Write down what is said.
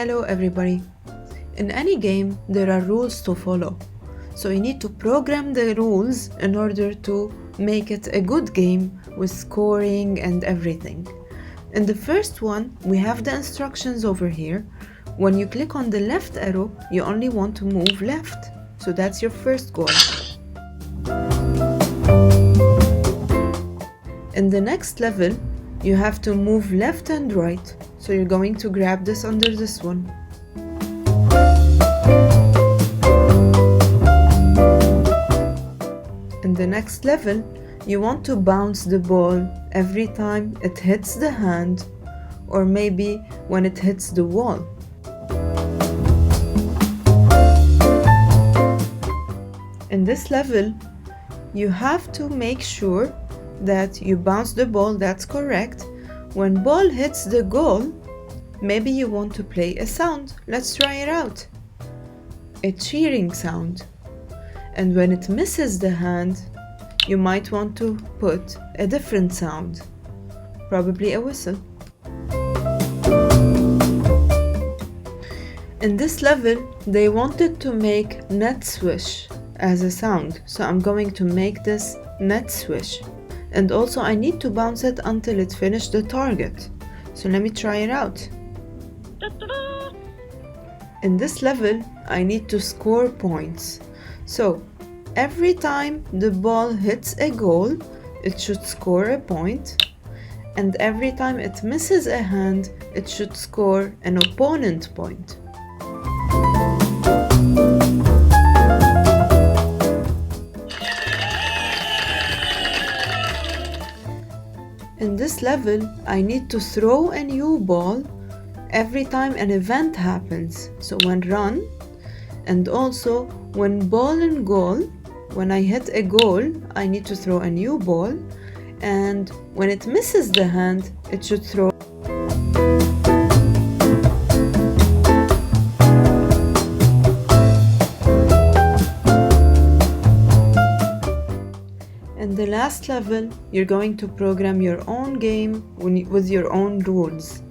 Hello everybody. In any game, there are rules to follow. So you need to program the rules in order to make it a good game with scoring and everything. In the first one, we have the instructions over here. When you click on the left arrow, you only want to move left. So that's your first goal. In the next level, you have to move left and right. So you're going to grab this under this one. In the next level, you want to bounce the ball every time it hits the hand, or maybe when it hits the wall. In this level, you have to make sure that you bounce the ball, that's correct. When ball hits the goal, maybe you want to play a sound. Let's try it out. A cheering sound. And when it misses the hand, you might want to put a different sound, probably a whistle. In this level, they wanted to make net swish as a sound, so I'm going to make this net swish. And also I need to bounce it until it finished the target. So let me try it out. In this level, I need to score points. So every time the ball hits a goal, it should score a point. And every time it misses a hand, it should score an opponent point. In this level, I need to throw a new ball every time an event happens. So when run, and also when ball in goal, when I hit a goal, I need to throw a new ball. And when it misses the hand, it should throw. In the last level, you're going to program your own game with your own rules.